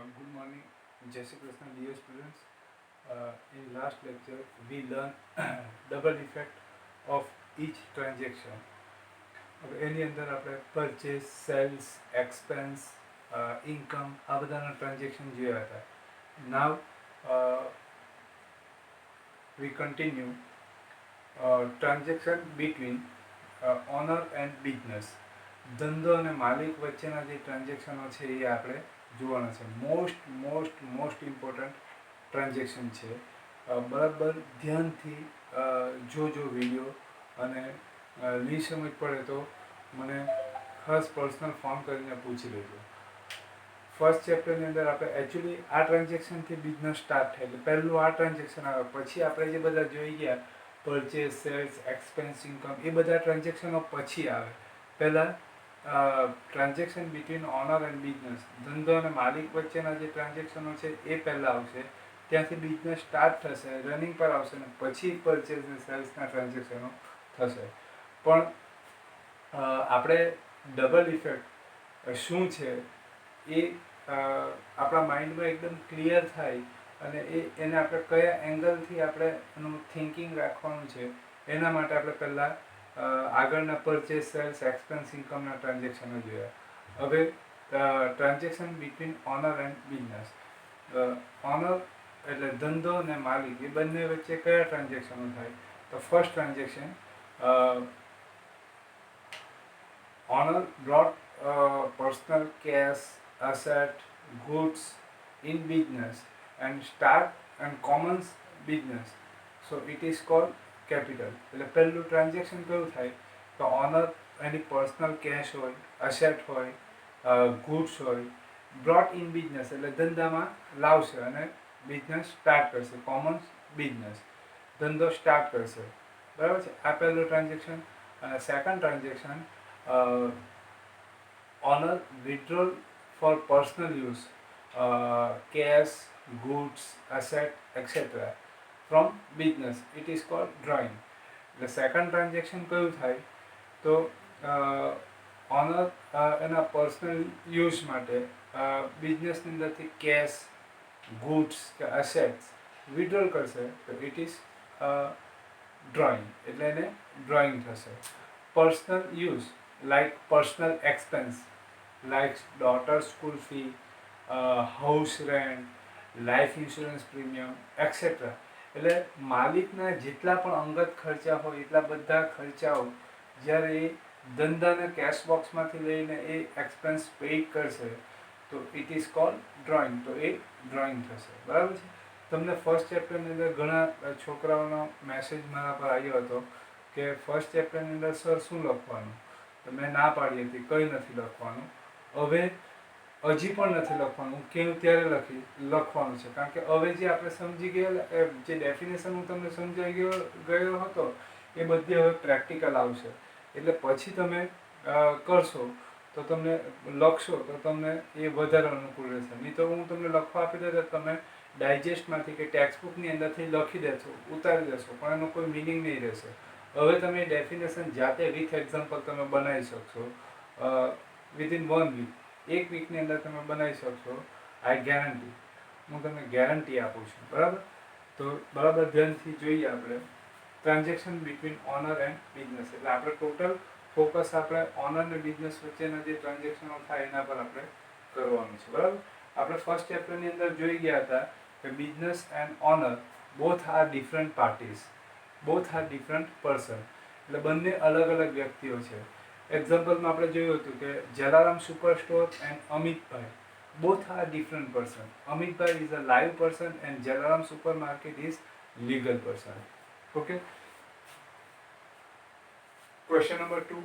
Good morning, Jai Shri Krishna, dear students. In last lecture, we learned double effect of each transaction. હવે એની અંદર આપણે purchase, sales, expense, income આ બધાના transaction જોયા હતા. Now we continue transaction between owner and business. ધંધો અને માલિક વચ્ચેના જે ટ્રાન્ઝેક્શનો છે એ આપણે જોવાના છે. મોસ્ટ ઇમ્પોર્ટન્ટ ટ્રાન્ઝેક્શન છે. બરાબર ધ્યાનથી જોજો વિડીયો, અને નહીં સમજ પડે તો મને ખાસ પર્સનલ ફોન કરીને પૂછી લેજો. ફર્સ્ટ ચેપ્ટરની અંદર આપણે એકચ્યુઅલી આ ટ્રાન્ઝેક્શનથી બિઝનેસ સ્ટાર્ટ થાય એટલે પહેલું આ ટ્રાન્ઝેક્શન આવે. પછી આપણે જે બધા જોઈ ગયા પરચેસ, સેલ્સ, એક્સપેન્સ, ઇન્કમ એ બધા ટ્રાન્ઝેક્શનો પછી આવે. પહેલાં transaction between owner and business, ધંધો અને માલિક વચ્ચેના જે ટ્રાન્ઝેક્શનો છે એ પહેલાં આવશે. ત્યાંથી બિઝનેસ સ્ટાર્ટ થશે, રનિંગ પર આવશે, અને પછી પરચેસ અને સેલ્સના ટ્રાન્ઝેક્શનો થશે. પણ આપણે ડબલ ઇફેક્ટ શું છે એ આપણા માઇન્ડમાં એકદમ ક્લિયર થાય, અને એને આપણે કયા એંગલથી આપણે એનું થિંકિંગ રાખવાનું છે એના માટે આપણે પહેલાં આગળના પરચેસ, સેલ્સ, એક્સપેન્સ, ઇન્કમના ટ્રાન્ઝેક્શનો જોયા. હવે transaction between owner and business. Owner એટલે ધંધો અને માલિક એ બંને વચ્ચે કયા ટ્રાન્ઝેક્શનો થાય? તો first transaction, owner brought personal cash, asset, goods in business and start and commence business. So it is called capital. એટલે પહેલું ટ્રાન્ઝેક્શન કેવું થાય? તો ઓનર એની પર્સનલ કેશ હોય, અસેટ હોય, ગુડ્સ હોય, બ્રોટ ઇન બિઝનેસ એટલે ધંધામાં લાવશે અને બિઝનેસ સ્ટાર્ટ કરશે. કોમન્સ બિઝનેસ, ધંધો સ્ટાર્ટ કરશે. બરાબર છે? આ પહેલું ટ્રાન્ઝેક્શન. અને second transaction, honor withdrawal for personal use, cash, goods, asset, etc. from business. It is called drawing. The second transaction કયું થાય? તો ઓનર એના પર્સનલ યુઝ માટે બિઝનેસની અંદરથી કેશ, ગુડ્સ કે અસેટ્સ વિડ્રોલ કરશે, તો ઇટ ઇઝ ડ્રોઈંગ. એટલે એને ડ્રોઈંગ થશે. Personal use like personal expense, like daughter school fee, house rent, life insurance premium, etc. એટલે માલિકના જેટલા પણ અંગત ખર્ચા હોય એટલા બધા ખર્ચાઓ જ્યારે એ ધંધાના કેશ બોક્સમાંથી લઈને એ એક્સપેન્સ પે કરશે, તો ઇટ ઇઝ કોલ્ડ ડ્રોઈંગ. તો એ ડ્રોઈંગ થશે. બરાબર છે? તમને ફર્સ્ટ ચેપ્ટરની અંદર ઘણા છોકરાઓનો મેસેજ મારા પર આવ્યો હતો કે ફર્સ્ટ ચેપ્ટરની અંદર સર શું લખવાનું? તો મેં ના પાડી હતી, કંઈ નથી લખવાનું. હવે હજી પણ નથી લખવાનું, કેવું ત્યારે લખવાનું છે. કારણ કે હવે જે આપણે સમજી ગયા, જે ડેફિનેશન હું તમને સમજાઈ ગયો હતો એ બધી હવે પ્રેક્ટિકલ આવશે. એટલે પછી તમે કરશો તો તમને લખશો તો તમને એ વધારે અનુકૂળ રહેશે. નહીં તો હું તમને લખવા આપી દે તો તમે ડાયજેસ્ટમાંથી કે ટેક્સ્ટબુકની અંદરથી લખી દેશો, ઉતારી દેશો, પણ એનો કોઈ મિનિંગ નહીં રહેશે. હવે તમે ડેફિનેશન જાતે વિથ એક્ઝામ્પલ તમે બનાવી શકશો. વિધિન 1 વીક, 1 વીકની અંદર તમે બનાવી શકશો. આઈ ગેરંટી, હું તમને ગેરંટી આપું છું. બરાબર? તો બરાબર ધ્યાનથી જોઈએ આપણે transaction between owner and business. એટલે આપણે ટોટલ ફોકસ આપણે ઓનર અને બિઝનેસ વચ્ચેના જે ટ્રાન્ઝેક્શનો થાય એના પર આપણે કરવાનું છે. બરાબર? આપણે ફર્સ્ટ ચેપ્ટરની અંદર જોઈ ગયા હતા કે business and owner both are different parties, both are different person. એટલે બંને અલગ અલગ વ્યક્તિઓ છે. એક્ઝામ્પલમાં આપણે જોયું હતું કે Jalaram super store and Amitbhai, both are different person. Amitbhai is a live person and Jalaram super market is legal person. Okay. Question number 2,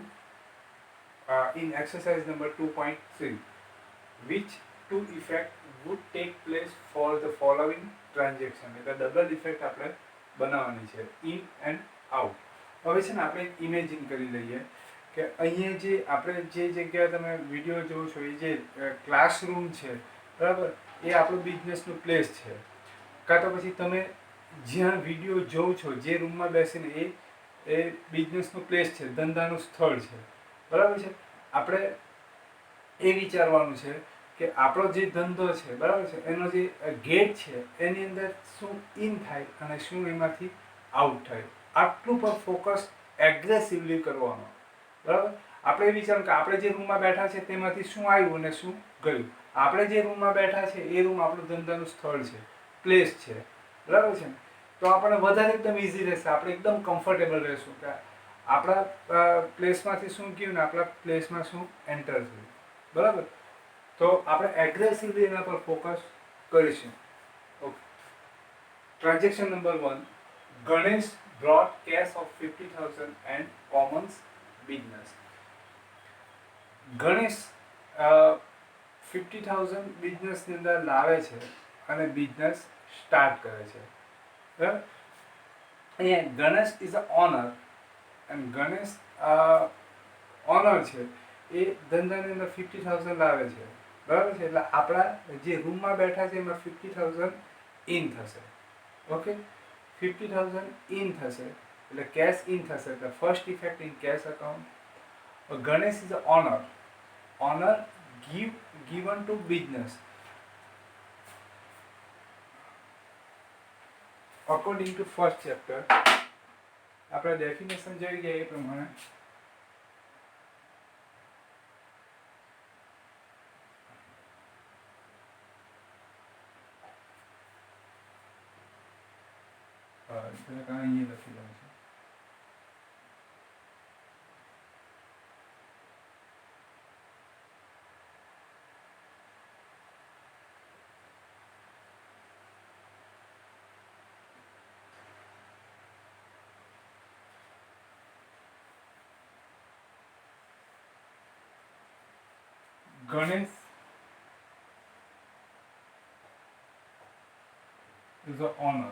in exercise number 2.3, which two effect would take place for the following transaction? એટલે double effect આપણે બનાવવાની છે, in and out. હવે છે ને આપણે imagine કરી લઈએ કે અહીંયા જે આપણે જે જગ્યાએ તમે વિડીયો જોવો છો એ જે ક્લાસરૂમ છે, બરાબર, એ આપણું બિઝનેસનું પ્લેસ છે. કાં તો પછી તમે જ્યાં વિડીયો જોવો છો જે રૂમમાં બેસીને એ બિઝનેસનું પ્લેસ છે, ધંધાનું સ્થળ છે. બરાબર છે? આપણે એ વિચારવાનું છે કે આપણો જે ધંધો છે બરાબર છે એનો જે ગેટ છે એની અંદર શું ઇન થાય અને શું એમાંથી આઉટ થાય, આટલું પર ફોકસ એગ્રેસિવલી કરવાનો. બરાબર. આપણે વિચાર કે આપણે જે રૂમમાં બેઠા છે તેમાંથી શું આવ્યું અને શું ગયું. આપણે જે રૂમમાં બેઠા છે એ રૂમ આપણું ધંધાનું સ્થળ છે, પ્લેસ છે. બરાબર છે ને? તો આપણને વધારે એકદમ ઇઝી રહેશે, આપણે એકદમ કમ્ફર્ટેબલ રહેશું કે આપણા પ્લેસમાંથી શું ગયું ને આપણા પ્લેસમાં શું એન્ટર થયું. બરાબર. તો આપણે એગ્રેસિવલી એના પર ફોકસ કરીશું. Okay. Transaction number 1. Ganesh brought cash of 50,000 and commons business. Ganesh 50,000 બિઝનેસની અંદર લાવે છે અને બિઝનેસ સ્ટાર્ટ કરે છે. બરાબર. અહીંયા ગણેશ ઇઝ અ ઓનર અને ગણેશ ઓનર છે એ ધંધાની અંદર 50,000 લાવે છે. બરાબર છે. એટલે આપણા જે રૂમમાં બેઠા છે એમાં 50,000 ઇન થશે. ઓકે. 50,000 ઇન થશે એટલે કેશ ઇન થશે એટલે first effect in cash account. Ganesh is the honor. Honor given to business. According to first chapter, આપણે ડેફિનેશન જોઈ ગયા એ પ્રમાણે અહીંયા લખી દઉં છું. Ganesh is the honor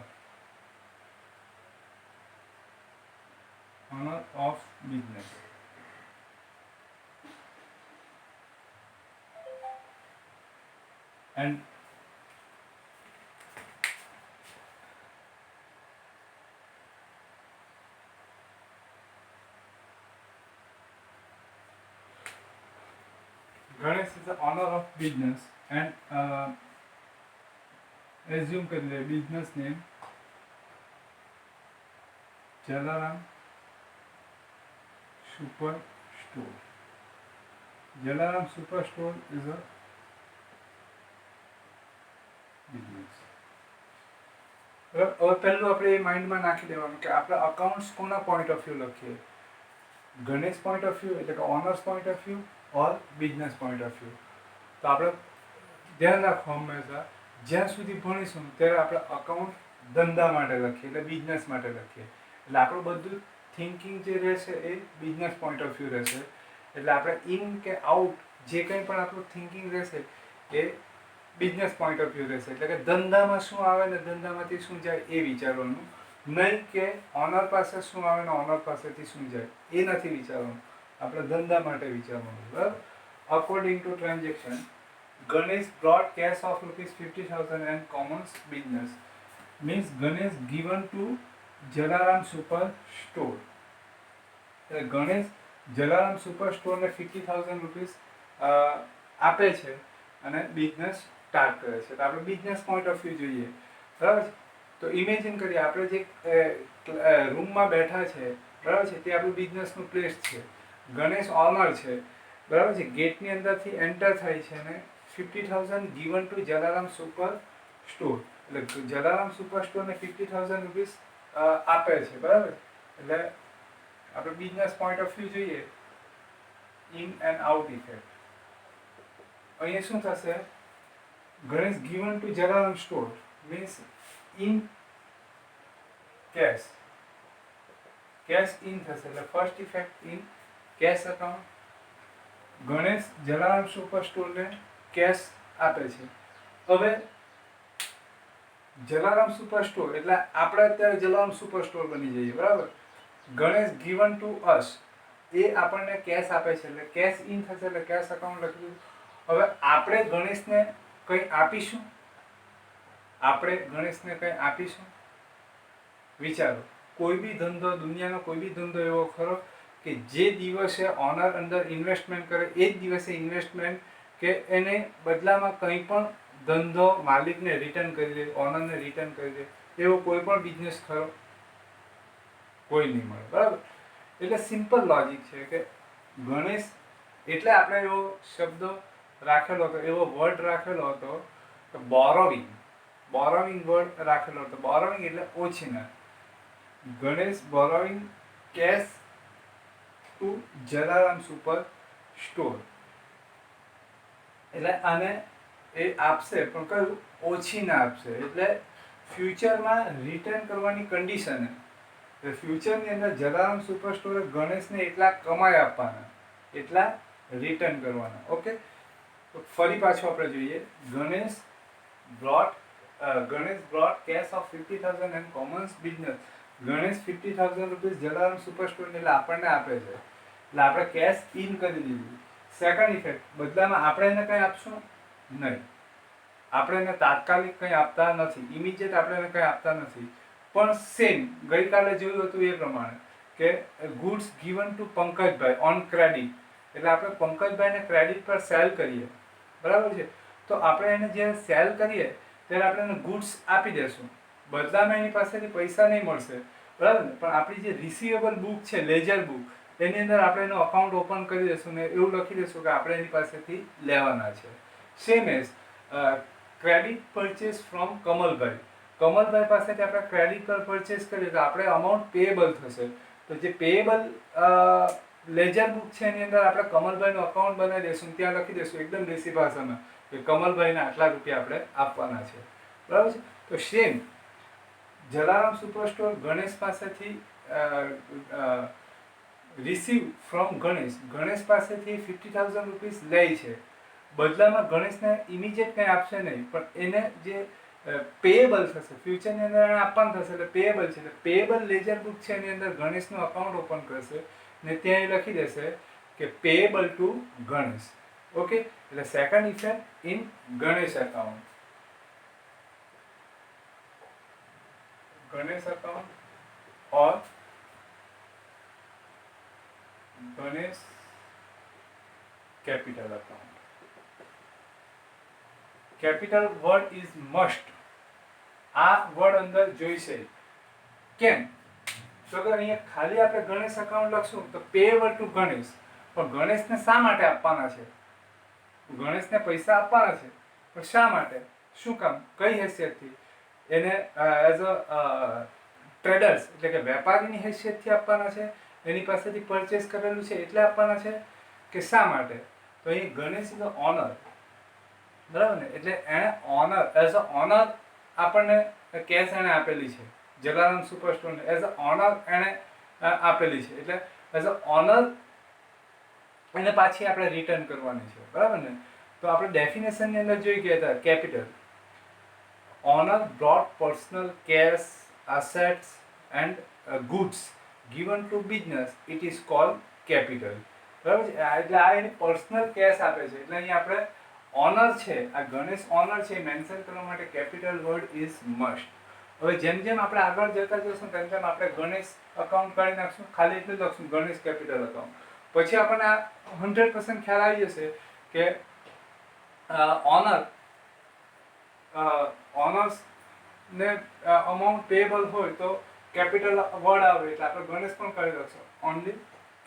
of business. And Ganesh is the honor of business and assume कर ले business name Jalaram Super Store. Jalaram Super Store is a business. હવે પહેલું આપણે એ માઇન્ડમાં નાખી દેવાનું કે આપણે અકાઉન્ટ્સ કોના પોઈન્ટ ઓફ વ્યૂ લખીએ, ગણેશ પોઈન્ટ ઓફ વ્યૂ એટલે કે owner's point of view or business point of view. તો આપણે ધ્યાન રાખો હંમેશા જ્યાં સુધી ભણીશું ત્યારે આપણે અકાઉન્ટ ધંધા માટે લખીએ એટલે બિઝનેસ માટે લખીએ એટલે આપણું બધું થિંકિંગ જે રહેશે એ બિઝનેસ પોઈન્ટ ઓફ વ્યૂ રહેશે. એટલે આપણે ઇન કે આઉટ જે કંઈ પણ આપણું થિંકિંગ રહેશે એ બિઝનેસ પોઈન્ટ ઓફ વ્યૂ રહેશે. એટલે કે ધંધામાં શું આવે ને ધંધામાંથી શું જાય એ વિચારવાનું, નહીં કે ઓનર પાસે શું આવે ને ઓનર પાસેથી શું જાય એ નથી વિચારવાનું, આપણે ધંધા માટે વિચારવાનું. બરાબર. According to transaction Ganesh brought cash of rupees 50,000 and commons business means Ganesh given to Jalaram Super Store. Ganesh Jalaram super સ્ટોરને 50,000 રૂપીસ આપે છે અને બિઝનેસ સ્ટાર્ટ કરે છે. તો આપણે બિઝનેસ પોઈન્ટ ઓફ વ્યૂ જોઈએ. બરાબર છે. તો ઇમેજિન કરીએ આપણે જે રૂમમાં બેઠા છે બરાબર છે તે આપણું બિઝનેસનું પ્લેસ છે. ગણેશ ઓનર છે બરાબર છે. ગેટની અંદરથી એન્ટર થાય છે અને 50,000 given to Jalaram super store એટલે જલારામ સુપર સ્ટોરને 50,000 રૂપીસ આપે છે. બરાબર. એટલે આપણે બિઝનેસ પોઈન્ટ ઓફ વ્યૂ જોઈએ ઇન એન્ડ આઉટ ઇફેક્ટ. અહીંયા શું થશે, Ganesh given to Jalaram store means in cash in થશે એટલે first effect in cash account. Ganesh Jalaram super સ્ટોરને કેશ આપે છે. હવે જલારામ સુપર સ્ટોર એટલે આપણે અત્યારે જલારામ સુપર સ્ટોર બની જઈએ. બરાબર. ગણેશ ગિવન ટુ અસ એ આપણને કેશ આપે છે એટલે કેશ ઇન થશે એટલે કેશ અકાઉન્ટ લખી. હવે આપણે ગણેશને કંઈ આપીશું, વિચારો કોઈ બી ધંધો, દુનિયાનો કોઈ બી ધંધો એવો ખરો કે જે દિવસે ઓનર અંદર ઇન્વેસ્ટમેન્ટ કરે એ જ દિવસે ઇન્વેસ્ટમેન્ટ કે એને બદલામાં કંઈ પણ ધંધો માલિકને રિટર્ન કરી દે, ઓનરને રિટર્ન કરી દે, એવો કોઈ પણ બિઝનેસ ખરો? કોઈ નહીં મળે, બરાબર. એટલે સિમ્પલ લોજિક છે કે ગણેશ એટલે આપણે એવો શબ્દ રાખેલો હતો, એવો વર્ડ રાખેલો હતો કે બોરોવિંગ. બોરોવિંગ વર્ડ રાખેલો હતો. બોરોવિંગ એટલે ઓછીના. Ganesh borrowing cash to Jalaram super store. એટલે આને એ આપશે પણ કયું? ઓછીના આપશે. એટલે ફ્યુચરમાં રિટર્ન કરવાની કન્ડિશન. ફ્યુચરની અંદર જલારામ સુપર સ્ટોરે ગણેશને એટલા કમાઈ આપવાના, એટલા રિટર્ન કરવાના. ઓકે, તો ફરી પાછું આપણે જોઈએ. Ganesh brought cash of 50,000 and commences business. Ganesh 50,000 rupees Jalaram super store એટલે આપણને આપે છે, એટલે આપણે કેશ ઇન કરી દીધું. સેકન્ડ ઇફેક્ટ, બદલામાં આપણે એને કંઈ આપશું નહીં. આપણે એને તાત્કાલિક કંઈ આપતા નથી, ઇમિડિયેટ આપણે એને કંઈ આપતા નથી. પણ સેમ ગઈકાલે જોયું હતું એ પ્રમાણે કે goods given to Pankajbhai on credit. એટલે આપણે પંકજભાઈને ક્રેડિટ પર સેલ કરીએ, બરાબર છે. તો આપણે એને જે સેલ કરીએ ત્યારે આપણે એને ગુડ્સ આપી દેશું, બદલામાં એની પાસેથી પૈસા નહીં મળશે, બરાબર ને. પણ આપણી જે રિસીવેબલ બુક છે, લેજર બુક, એની અંદર આપણે એનો અકાઉન્ટ ઓપન કરી દઈશું ને એવું લખી દઈશું કે આપણે એની પાસેથી લેવાના છે. Same as credit purchase from Kamalbhai. Kamalbhai પાસેથી આપણે ક્રેડિટ પર પરચેસ કરીએ તો આપણે અમાઉન્ટ પેએબલ થશે. તો જે પેએબલ લેજર બુક છે એની અંદર આપણે કમલભાઈનું અકાઉન્ટ બનાવી દઈશું, ત્યાં લખી દઈશું એકદમ દેશી ભાષામાં કે કમલભાઈને આટલા રૂપિયા આપણે આપવાના છે, બરાબર છે. તો same Jalaram super store Ganesh પાસેથી રિસીવ ફ્રોમ ગણેશ પાસેથી 50,000 રૂપીસ લે છે. બદલામાં ગણેશને ઇમિડિયેટ કંઈ આપશે નહીં, પણ એને જે પેએબલ થશે, ફ્યુચરની અંદર એને આપવાનું થશે, એટલે પેએબલ છે. એટલે પેએબલ લેજર બુક છે એની અંદર ગણેશનું અકાઉન્ટ ઓપન કરશે ને ત્યાં એ લખી દેશે કે પેએબલ ટુ ગણેશ. ઓકે, એટલે second effect in Ganesh account. Ganesh account or Ganesh capital account. Capital word is must. આ વર્ડ અંદર જોઈશે. કેમ? તો કે અહીંયા ખાલી આપણે ગણેશ અકાઉન્ટ લખશું તો પેએબલ ટુ ગણેશ, પણ ગણેશને શા માટે આપવાના છે? ગણેશને પૈસા આપવાના છે, પણ શા માટે? શું કામ? કઈ હેસિયતથી? એને એઝ અ ટ્રેડર્સ એટલે કે વેપારીની હેસિયતથી આપવાના છે, એની પાસેથી પરચેસ કરેલું છે એટલે આપવાના છે, કે શા માટે? તો અહીં ગણેશ ઇઝ ઓનર, બરાબર ને. એટલે એણે ઓનર એઝ અ ઓનર આપણને કેશ એણે આપેલી છે, જલારામ સુપર સ્ટોરને એઝ અ ઓનર એણે આપેલી છે, એટલે એઝ અ ઓનર એને પાછી આપણે રિટર્ન કરવાની છે, બરાબર ને. તો આપણે ડેફિનેશનની અંદર જોઈ ગયા હતા capital. Owner brought personal cash assets and goods given to business, it is called capital. બરાબર છે. એટલે આ એની પર્સનલ કેશ આપે છે, એટલે અહીં આપણે ઓનર છે, આ ગણેશ ઓનર છે, મેન્શન કરવા માટે કેપિટલ વર્ડ ઇઝ મસ્ટ. હવે જેમ જેમ આપણે આગળ જતા જશું તેમ તેમ આપણે ગણેશ અકાઉન્ટ કાઢી નાખશું, ખાલી એટલું જ લખશું ગણેશ કેપિટલ અકાઉન્ટ. પછી આપણને આ 100% ખ્યાલ આવી જશે કે ઓનર્સ ને અમાઉન્ટ પેએબલ હોય તો કેપિટલ વર્ડ આવે એટલે આપણે ગણેશ પણ કરી દઈશું, ઓનલી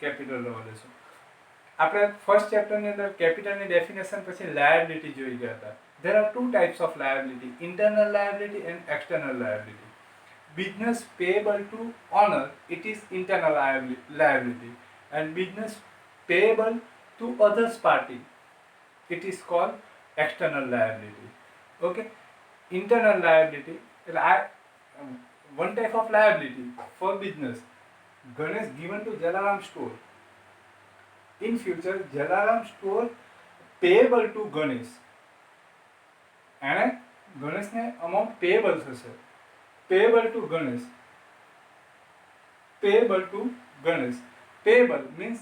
કેપિટલ લેવા દેશું. આપણે ફર્સ્ટ ચેપ્ટરની અંદર કેપિટલની ડેફિનેશન પછી લાયબિલિટી જોઈ ગયા હતા. There are two types of liability, internal liability and external liability. Business payable to owner, it is internal liability, and business payable to others party, it is called external liability. Okay, internal liability, one type of liability for business. Ganesh given to Jalaram store. In future, Jalaram store payable to Ganesh. And Ganesh ne amount payable થશે. Payable to Ganesh. Payable to Ganesh. Payable means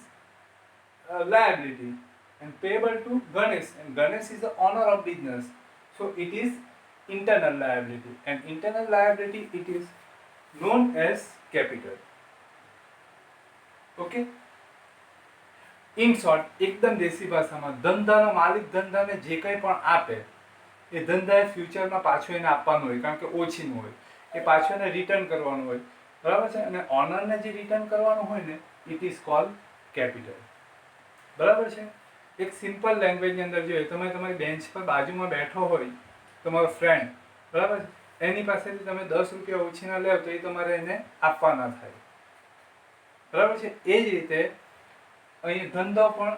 liability, and payable to Ganesh. And Ganesh is the owner of business, so it is internal liability, and internal liability it is known as capital. Okay, in short એકદમ દેશી ભાષામાં ધંધાનો માલિક ધંધાને જે કંઈ પણ આપે એ ધંધાએ ફ્યુચરમાં પાછું એને આપવાનું હોય, કારણ કે ઓછીનું હોય, એ પાછું એને રિટર્ન કરવાનું હોય, બરાબર છે. અને ઓનરને જે રિટર્ન કરવાનું હોય ને ઇટ ઇઝ કોલ્ડ કેપિટલ, બરાબર છે. એક સિમ્પલ લેંગ્વેજની અંદર જોઈએ, તમે તમારી બેન્ચ પર બાજુમાં બેઠો હોય તમારો ફ્રેન્ડ, બરાબર છે, એની પાસેથી તમે 10 રૂપિયા ઓછીના લેવ તો એ તમારે એને આપવાના થાય, બરાબર છે. એ જ રીતે અહીં ધંધો પણ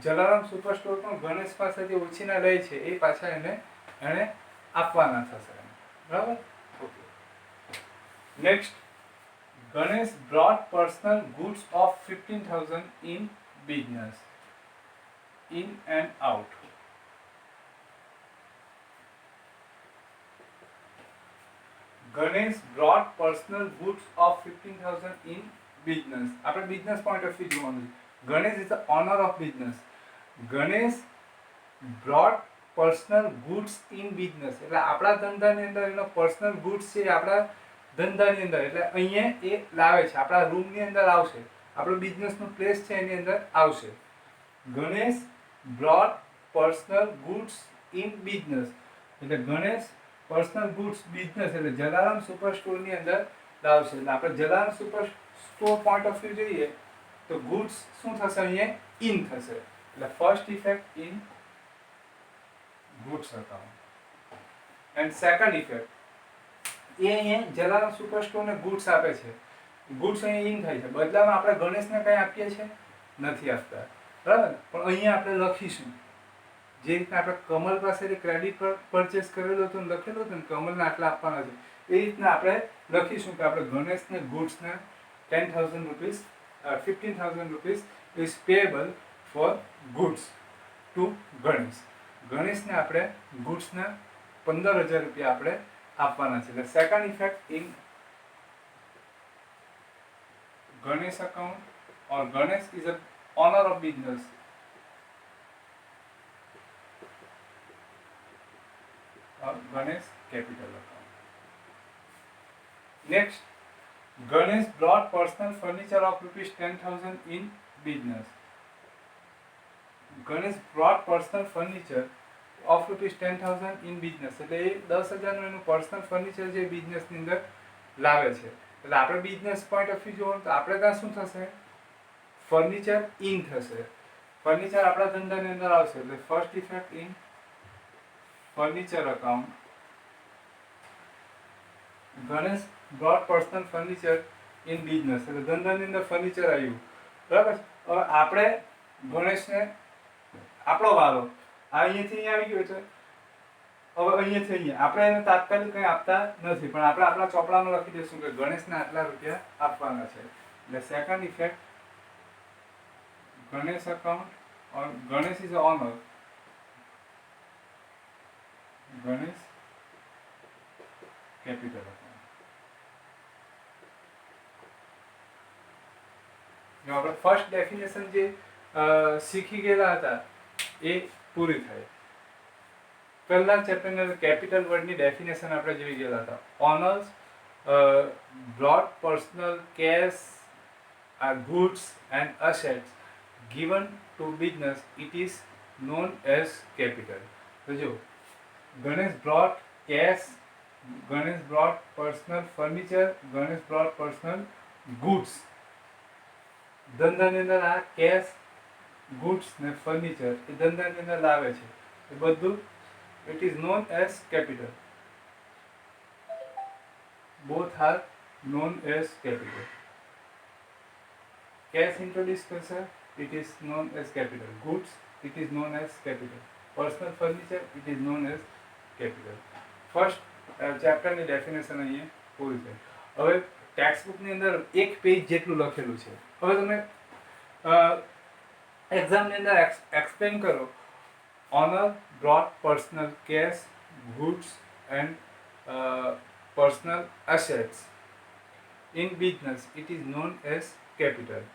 જલારામ સુપર સ્ટોર પણ ગણેશ પાસેથી ઓછીના લે છે, એ પાછા એને આપવાના થશે, બરાબર. Okay, next, Ganesh brought personal goods of 15,000 in business, in and out. Ganesh brought personal goods of 15,000 in business. આપણે બિઝનેસ પોઈન્ટ ઓફ વ્યૂ જોવાનું છે. Ganesh is the owner of business. Ganesh brought personal goods in business, એટલે આપણા ધંધાની અંદર એનો personal goods છે, આપણા ધંધાની અંદર, એટલે અહીંયા એ લાવે છે, આપણા રૂમની અંદર આવશે, આપણો બિઝનેસનું પ્લેસ છે એની અંદર આવશે. Ganesh brought personal goods in business, એટલે ગણેશ પર્સનલ ગુડ્સ બિઝનેસ એટલે જલારામ સુપર સ્ટોરની અંદર લાવશે. એટલે આપણે Jalaram super store point of view જોઈએ તો ગુડ્સ શું થશે, અહીંયા ઇન થશે, એટલે first effect in goods account. And second effect, એ અહીંયા જલારામ સુપર સ્ટોરને ગુડ્સ આપે છે, ગુડ્સ અહીંયા ઇન થાય છે, બદલામાં આપણે ગણેશને કંઈ આપીએ છીએ નથી આપતા, બરાબર. પણ અહીંયા આપણે લખીશું જે રીતના આપણે કમલ પાસેથી ક્રેડિટ પર પરચેસ કરેલું હતું ને લખેલું હતું ને કમલને આટલા આપવાના છે, એ રીતના આપણે લખીશું કે આપણે ગણેશને ગુડ્સને 10,000 rupees 15,000 rupees is payable for goods to Ganesh. ગણેશને આપણે ગુડ્સના 15,000 રૂપિયા આપણે આપવાના છે. એટલે second effect in Ganesh account or Ganesh is a owner of business. Ganesh capital account. Next, Ganesh brought personal furniture of rupees 10,000 in business. Ganesh brought personal furniture of rupees 10,000 in business. એટલે એ 10,000 નું એનું પર્સનલ ફર્નિચર જે બિઝનેસની અંદર લાવે છે. એટલે આપણે business point of view જોવાનું તો આપણે ત્યાં શું થશે, ફર્નિચર ઇન થશે, ફર્નિચર આપણા ધંધાની અંદર આવશે. એટલે first effect in furniture account. Ganesh brought personal furniture in business, એટલે ધંધાની અંદર ફર્નિચર આવ્યું, બરાબર. હવે આપણે ગણેશને આપણો વારો અહીંયાથી અહીંયા આવી ગયો છે, હવે અહીંયાથી અહીંયા આપણે એને તાત્કાલિક કંઈ આપતા નથી, પણ આપણે આપણા ચોપડામાં લખી દઈશું કે ગણેશને આટલા રૂપિયા આપવાના છે. એટલે second effect, Ganesh account or Ganesh is owner, Ganesh capital account. જો આપણે ફર્સ્ટ ડેફિનેશન જે શીખી ગયેલા હતા એ પૂરી થાય. પહેલા ચેપ્ટરની અંદર કેપિટલ વર્ડની ડેફિનેશન આપણે જોઈ ગયેલા હતા. Owners brought personal cash goods and assets given to business, it is known as capital. તો જો Ganesh brought cash, Ganesh brought personal furniture, Ganesh brought personal goods. ધંધાની અંદર આ કેશ, ગુડ્સ ને ફર્નિચર એ ધંધાની અંદર લાવે છે, એ બધું it is known as capital. Both are known as capital. Cash introduce કરશે, it is known as capital. Goods, it is known as capital. Personal furniture, it is known as capital. First ચેપ્ટરની definition અહીંયા પૂરી થઈ. હવે text બુકની અંદર એક page જેટલું લખેલું છે. હવે તમે એક્ઝામની અંદર એક્સપ્લેન કરો. Owner brought personal cash, goods and personal assets in business, it is known as capital.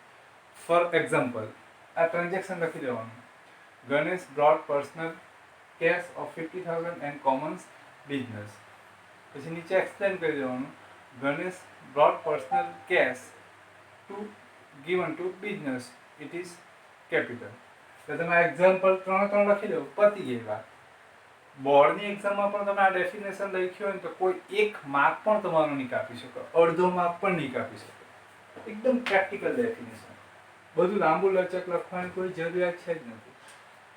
For example, આ ટ્રાન્ઝેક્શન લખી દેવાનું. Ganesh brought personal cash of 50,000 and commences business. પછી નીચે એક્સપ્લેન કરી દેવાનું. Ganesh brought personal cash to given to business, it is capital. તો તમે આ એક્ઝામ્પલ 3 લખી દો, પતી ગઈ વાત. બોર્ડની એક્ઝામમાં પણ તમે આ ડેફિનેશન લખ્યું હોય ને તો કોઈ એક માર્ક પણ તમારો નહીં કાપી શકો, અડધો માર્ક પણ નહીં કાપી શકો. એકદમ પ્રેક્ટિકલ ડેફિનેશન. બધું લાંબુ લચક લખવાની કોઈ જરૂરિયાત છે જ નથી.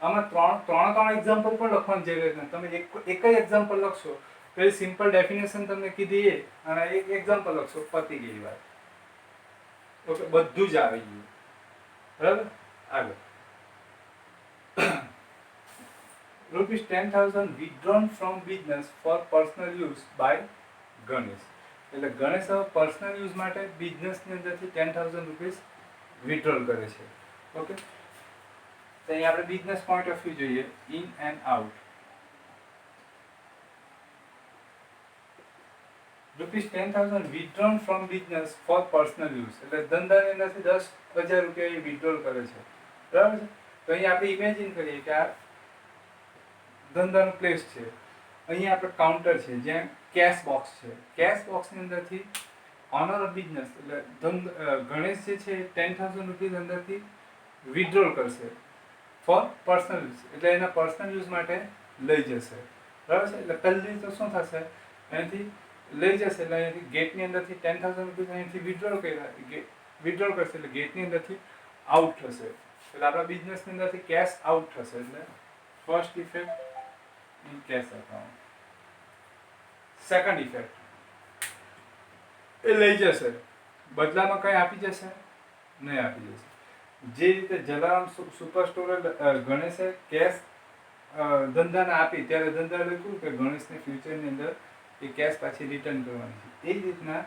આમાં ત્રણ એક્ઝામ્પલ પણ લખવાની જરૂરિયાત નથી. તમે એક જ એક્ઝામ્પલ લખશો તો એ સિમ્પલ ડેફિનેશન તમને કીધી એ અને એક એક્ઝામ્પલ લખશો, પતી ગઈ વાત. ઓકે, બધું જ આવી ગયું. બરાબર. આગળ rupees 10,000 withdrawn from business for personal use by Ganesh. એટલે ગણેશ હવે પર્સનલ યુઝ માટે બિઝનેસની અંદરથી 10,000 રૂપીસ વિથડ્રોલ કરે છે. ઓકે, તો અહીં આપણે બિઝનેસ પોઈન્ટ ઓફ વ્યૂ જોઈએ, in and out. Rupees 10,000 withdrawn from business for personal use. એટલે ધંધાની અંદરથી 10,000 રૂપિયા એ વિથડ્રોલ કરે છે. બરાબર છે. તો અહીં આપણે ઇમેજિન કરીએ કે આ ધંધાનું પ્લેસ છે. અહીંયા આપણે કાઉન્ટર છે, જ્યાં કેશ બોક્સ છે. કેશ બોક્સની અંદરથી ઓનર ઓફ બિઝનેસ એટલે ગણેશ જે છે 10,000 રૂપીસ અંદરથી વિથડ્રોલ કરશે ફોર પર્સનલ યુઝ. એટલે એના પર્સનલ યુઝ માટે લઈ જશે. બરાબર છે. એટલે પહેલી તો શું થશે, એનાથી લઈ જશે એટલે અહીંયાથી ગેટની અંદરથી 10,000 રૂપીસ અહીંયાથી વિથડ્રોલ કરશે એટલે ગેટની અંદરથી આઉટ થશે. એટલે આપણા બિઝનેસની અંદરથી કેશ આઉટ થશે. એટલે first effect in cash account. Second effect, એ લઈ જશે, બદલામાં કંઈ આપી જશે નહીં આપી જશે. જે રીતે જલારામ સુપર સ્ટોરે ગણેશે કેશ ધંધાને આપી, ત્યારે ધંધા લખ્યું કે ગણેશને ફ્યુચરની અંદર એ કેશ પાછી રિટર્ન કરવાની છે. એ જ રીતના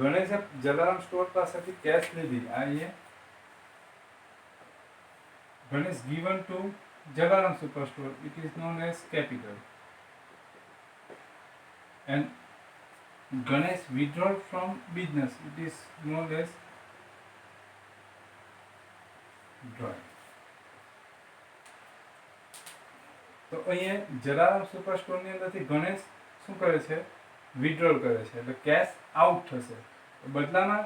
ગણેશે જલારામ સ્ટોર પાસેથી કેશ લીધી. આ અહીંયા Ganesh given to Jalaram Superstore, it is known as capital. And Ganesh withdraw from business, it is known as drawing. તો અહીંયા જલારામ સુપરસ્ટોર ની અંદરથી ગણેશ શું કરે છે, વિથડ્રોલ કરે છે. એટલે કેશ આઉટ થશે. બદલામાં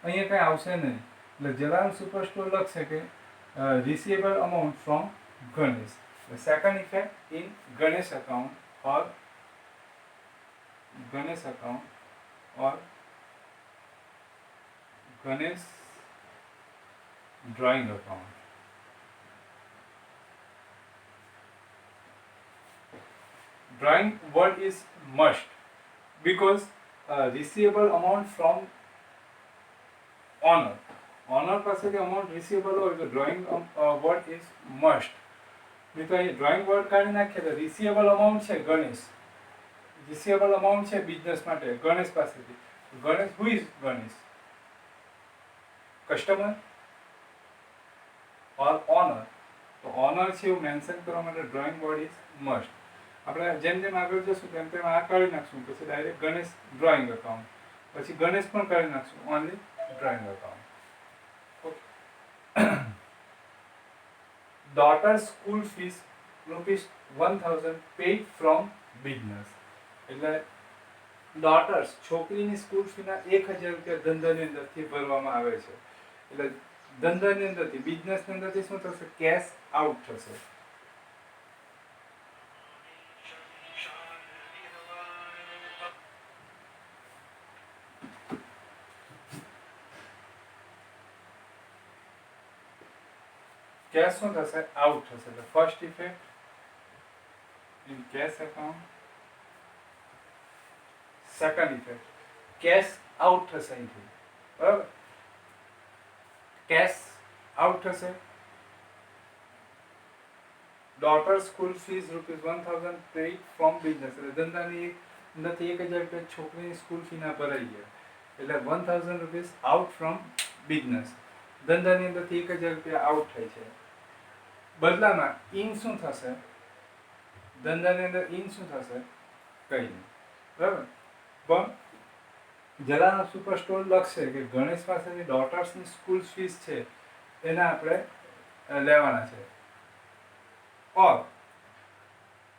અહીંયા કંઈ આવશે નહીં. એટલે જલારામ સુપરસ્ટોર લખશે કે receivable amount from Ganesh. The second effect in Ganesh account or Ganesh drawing account. Drawing word is must because receivable amount from owner. Owner પાસેથી amount receivable હોય તો drawing word is must. નહીં તો અહીં ડ્રોઈંગ વર્ડ કાઢી નાખીએ તો receivable amount છે ગણેશ, રિસીવેબલ અમાઉન્ટ છે બિઝનેસ માટે ગણેશ પાસેથી. Ganesh, who is Ganesh? Customer or owner? તો ઓનર છે એવું મેન્શન કરવા માટે ડ્રોઈંગ વર્ડ ઇઝ મસ્ટ. આપણે જેમ જેમ આગળ જશું તેમ તેમ આ કાઢી નાખશું, પછી ડાયરેક્ટ ગણેશ ડ્રોઈંગ અકાઉન્ટ, પછી ગણેશ પણ કાઢી નાખશું, only drawing account. Daughter's school fees ₹1,000 paid from business. એટલે ડોટર્સ છોકરીની સ્કૂલ ફીના 1,000 રૂપિયા ધંધાની અંદરથી ભરવામાં આવે છે. એટલે ધંધાની અંદરથી બિઝનેસની અંદરથી શું થશે, કેશ આઉટ થશે. કેશ શું થશે, આઉટ થશે. એટલે first effect in cash account. Second effect, cash out થશે અહીંથી. બરાબર, કેશ આઉટ થશે. Daughter school fees ₹1,000 paid from business. એટલે ધંધાની અંદરથી 1,000 રૂપિયા છોકરીની સ્કૂલ ફીના ભરાઈ ગયા. એટલે ₹1,000 આઉટ ફ્રોમ બિઝનેસ. ધંધાની અંદરથી 1,000 રૂપિયા આઉટ થાય છે. બદલામાં ઇન શું થશે, ધંધાની અંદર ઇન શું થશે, કંઈ નહીં. બરાબર, પણ જલારામ સુપર સ્ટોર લખશે કે ગણેશ પાસેની ડોટર્સની સ્કૂલ ફીસ છે એના આપણે લેવાના છે. ઓર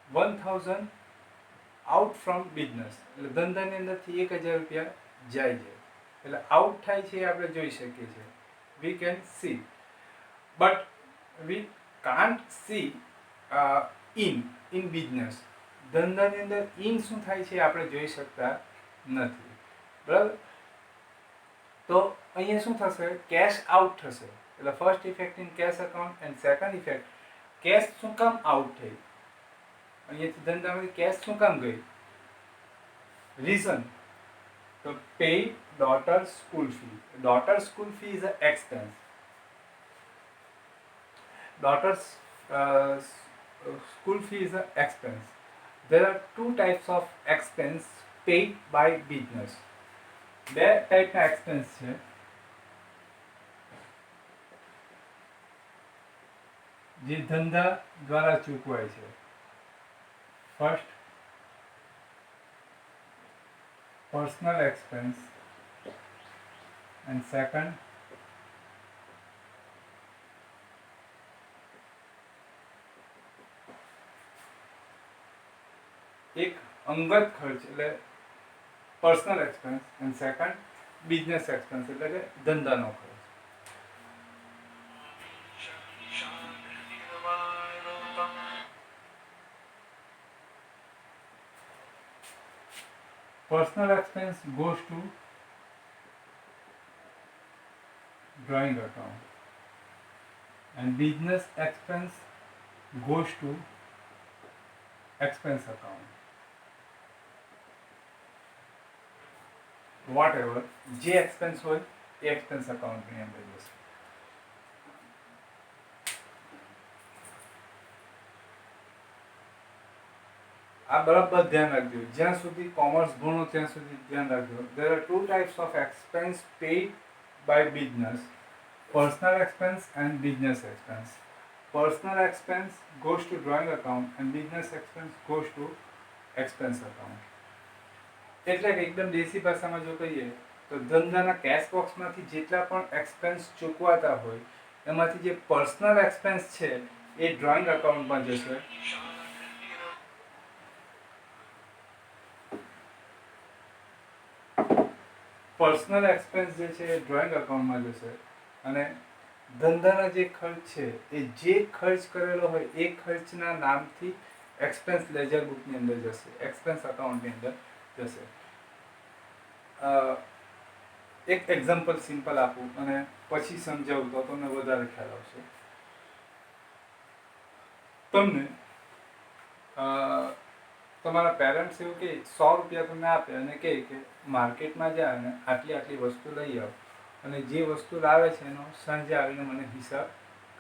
1,000 આઉટ ફ્રોમ બિઝનેસ. એટલે ધંધાની અંદરથી 1,000 રૂપિયા જાય છે. એટલે આઉટ થાય છે એ આપણે જોઈ શકીએ છીએ. We can see. but we can't see in business. ધંધાની અંદર ઇન શું થાય છે આપણે જોઈ શકતા નથી, બરાબર. તો અહીંયા શું થશે, કેશ આઉટ થશે. એટલે first effect in cash account and second effect cash શું કામ આઉટ થઈ, અહીંયાથી ધંધામાંથી કેશ શું કામ ગઈ, રીઝન તો pay daughter school fee. Daughter school fee is an expense. Daughter's school fee is an expense. There are two types of expense paid by business. બે ટાઈપના એક્સપેન્સ છે. જે ધંધા દ્વારા ચૂકવાય છે. First personal expense and second એક અંગત ખર્ચ એટલે personal expense and second business expense એટલે કે ધંધાનો ખર્ચ. Personal expense goes to drawing account and business expense goes to expense account. Whatever જે expense હોય એ expense account ની અંદર જશે. આ બરાબર ધ્યાન રાખજો, જ્યાં સુધી કોમર્સ ભણો ત્યાં સુધી ધ્યાન રાખજો. There are two types of expense paid by business: personal expense and business expense. Personal expense goes to drawing account and business expense goes to expense account. એટલે કે એકદમ દેશી ભાષામાં જો કહીએ તો ધંધાના કેશ બોક્સમાંથી જેટલા પણ એક્સપેન્સ ચૂકવાતા હોય એમાંથી જે પર્સનલ એક્સપેન્સ છે એ ડ્રોઈંગ અકાઉન્ટમાં જશે. પર્સનલ એક્સપેન્સ જે છે એ ડ્રોઈંગ અકાઉન્ટમાં જશે અને ધંધાના જે ખર્ચ છે એ જે ખર્ચ કરેલો હોય એ ખર્ચના નામથી એક્સપેન્સ લેજર બુકની અંદર જશે, એક્સપેન્સ અકાઉન્ટની અંદર જશે. એક એક્ઝામ્પલ સિમ્પલ આપું અને પછી સમજાવું તો તમને વધારે ખ્યાલ આવશે. તમને તમારા પેરેન્ટ્સ એવું કે 100 રૂપિયા તમને આપે અને કહે કે માર્કેટમાં જા અને આટલી આટલી વસ્તુ લઈ આવ અને જે વસ્તુ લાવે છે એનો સાંજે આવીને મને હિસાબ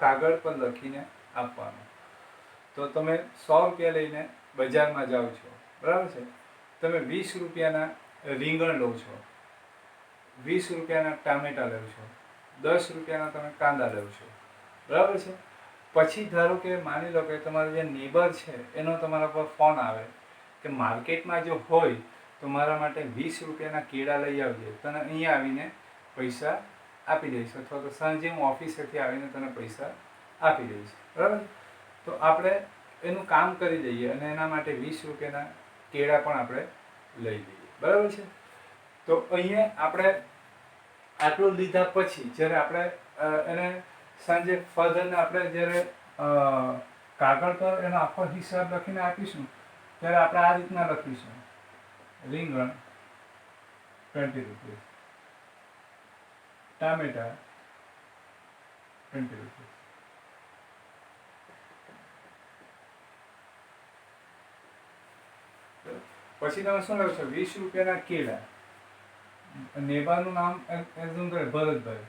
કાગળ પર લખીને આપવાનો. તો તમે 100 રૂપિયા લઈને બજારમાં જાઓ છો, બરાબર છે. તમે 20 રૂપિયાના રીંગણ લો છો, 20 રૂપિયાના ટામેટા લો છો, 10 રૂપિયાના તમે કાંદા લો છો, બરાબર છે. પછી ધારો કે માની લો કે તમારો જે નેબર છે એનો તમારા પર ફોન આવે કે માર્કેટમાં જો હોય તો મારા માટે 20 રૂપિયાના કેળા લઈ આવજે, તને અહીંયા આવીને પૈસા આપી દઈશ, અથવા તો સાંજે હું ઓફિસેથી આવીને તને પૈસા આપી દઈશ, બરાબર. તો આપણે એનું કામ કરી દઈએ અને એના માટે 20 રૂપિયાના કેળા પણ આપણે લઈ લઈએ, બરાબર છે. તો અહીંયા આપણે આટલું લીધા પછી જ્યારે આપણે એને સાંજે ફાધરને આપણે જ્યારે કાગળ પર એનો આખો હિસાબ લખીને આપીશું ત્યારે આપણે આ રીતના લખીશું: રીંગણ 20 રૂપિયા, ટામેટા 20 રૂપિયા. પછી તમે શું લખશો? 20 રૂપિયાના કેળા. નેબાનું નામ એઝ્યુમ કરે ભરતભાઈ.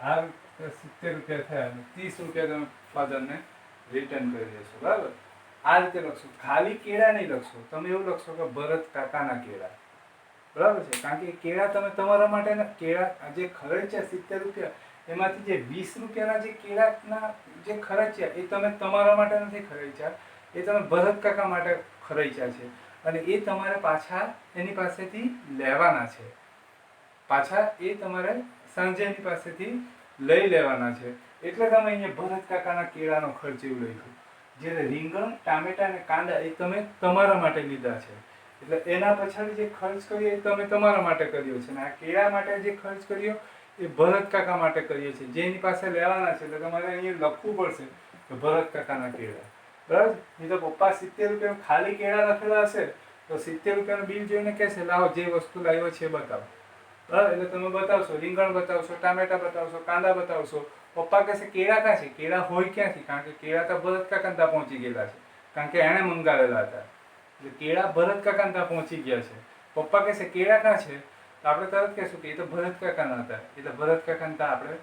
આ 70 રૂપિયા થયા, 30 રૂપિયા તમે ફાધરને રિટર્ન કરી દેશો, બરાબર. આ રીતે લખશો. ખાલી કેળા નહીં લખશો, તમે એવું લખશો કે ભરત કાકાના કેળા, બરાબર છે. કારણ કે કેળા તમે તમારા માટે કેળા જે ખર્ચ્યા 70 રૂપિયા એમાંથી જે 20 રૂપિયાના જે કેળાના જે ખર્ચ્યા એ તમે તમારા માટે નથી ખર્ચ્યા, એ તમે ભરત કાકા માટે ખર્ચ્યા છે અને એ તમારે પાછા એની પાસેથી લેવાના છે. પાછા એ તમારે સાંજે એની પાસેથી લઈ લેવાના છે. એટલે તમે અહીંયા ભરત કાકાના કેળાનો ખર્ચ એવું લખ્યું. જ્યારે રીંગણ ટામેટા અને કાંદા એ તમે તમારા માટે લીધા છે, એટલે એના પછાડી જે ખર્ચ કર્યો એ તમે તમારા માટે કર્યો છે, અને આ કેળા માટે જે ખર્ચ કર્યો એ ભરત કાકા માટે કરીએ છીએ, જેની પાસે લેવાના છે. એટલે તમારે અહીંયા લખવું પડશે કે ભરત કાકાના કેળા, બરાબર. નહીં તો પપ્પા 70 રૂપિયા ખાલી કેળા લખેલા હશે તો 70 રૂપિયાનું બિલ જોઈને કહેશે લાવો જે વસ્તુ લાવ્યો છે બતાવો, બરાબર. એટલે તમે બતાવશો, રીંગણ બતાવશો, ટામેટા બતાવશો, કાંદા બતાવશો. પપ્પા કહેશે કેળા ક્યાં છે? કેળા હોય ક્યાંથી? કારણ કે કેળા તો ભરત કાકા ત્યાં પહોંચી ગયેલા છે, કારણ કે એણે મંગાવેલા હતા. એટલે કેળા ભરત કાકા ત્યાં પહોંચી ગયા છે. પપ્પા કહેશે કેળા ક્યાં છે? તો આપણે તરત કહેશું કે એ તો ભરત કાકાના હતા, એટલે ભરત કાકાને ત્યાં આપણે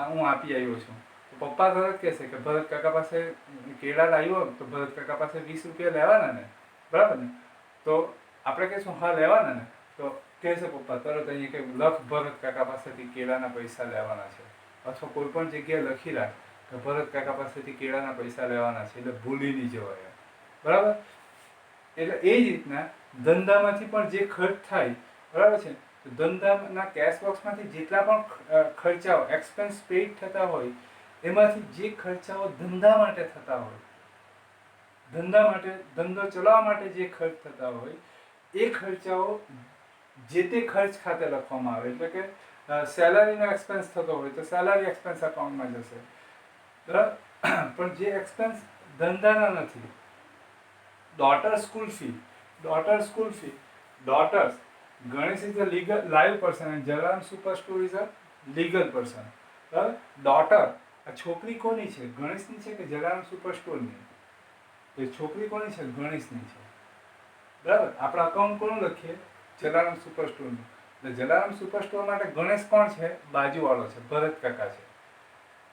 હું આપી આવ્યો છું. તો પપ્પા તરત કહેશે કે ભરત કાકા પાસે કેળા લાવ્યો તો ભરત કાકા પાસે 20 રૂપિયા લેવાના ને, બરાબર ને. તો આપણે કહીશું હા લેવાના ને, તો કહેશે પપ્પા તરત અહીંયા કે લખ ભરત કાકા પાસેથી કેળાના પૈસા લેવાના છે, અથવા કોઈ પણ જગ્યાએ લખી રાખ કે ભરત કાકા પાસેથી કેળાના પૈસા લેવાના છે, એટલે ભૂલી નહીં જવાય, બરાબર. એટલે એ જ રીતના ધંધામાંથી પણ જે ખર્ચ થાય, બરાબર છે, તો ધંધાના કેશ બોક્સમાંથી જેટલા પણ ખર્ચાઓ એક્સપેન્સ પેઇડ થતા હોય એમાંથી જે ખર્ચાઓ ધંધા માટે થતા હોય, ધંધા માટે, ધંધો ચલાવવા માટે જે ખર્ચ થતા હોય એ ખર્ચાઓ જે તે ખર્ચ ખાતે લખવામાં આવે. એટલે કે સેલરીનો એક્સપેન્સ થતો હોય તો સેલરી એક્સપેન્સ અકાઉન્ટમાં જશે, બરાબર. પણ જે એક્સપેન્સ ધંધાના નથી, daughter school fee, daughter's, Ganesh is a legal live person and Jalaram super store is a legal person, બરાબર. ડોટર, આ છોકરી કોની છે? ગણેશની છે કે જલારામ સુપર સ્ટોરની? એ છોકરી કોની છે? ગણેશની છે, બરાબર. આપણે અકાઉન્ટ કોનું લખીએ? જલારામ સુપર સ્ટોરનું. એટલે જલારામ સુપર સ્ટોર માટે ગણેશ કોણ છે? બાજુવાળો છે, ભરત કાકા છે,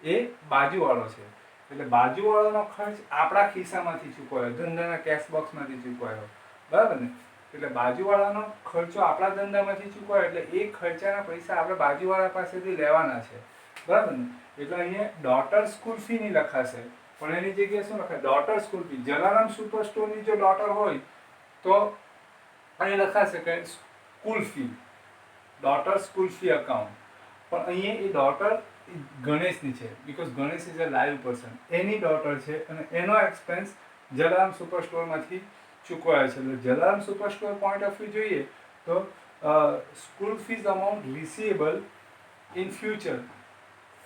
એ બાજુવાળો છે. એટલે બાજુવાળાનો ખર્ચ આપણા ખિસ્સામાંથી ચૂકવાયો, ધંધાના કેશ બોક્સમાંથી ચૂકવાયો, બરાબર ને. એટલે બાજુવાળાનો ખર્ચો આપણા ધંધામાંથી ચૂકવાયો, એટલે એ ખર્ચાના પૈસા આપણે બાજુવાળા પાસેથી લેવાના છે, બરાબર ને. એટલે અહીંયા ડોટર સ્કૂલ ફી નહીં લખાશે, પણ એની જગ્યાએ શું લખાય? Daughter school fee. Jalaram super સ્ટોરની જો ડોટર હોય તો અહીં લખાશે કે school fee, daughter school fee account. પણ અહીંયા એ ડોટર ગણેશની છે, because Ganesh is a live person, એની ડોટર છે અને એનો એક્સપેન્સ જલારામ સુપર સ્ટોરમાંથી ચૂકવાય છે. એટલે Jalaram super store point of view જોઈએ તો school fees amount receivable in future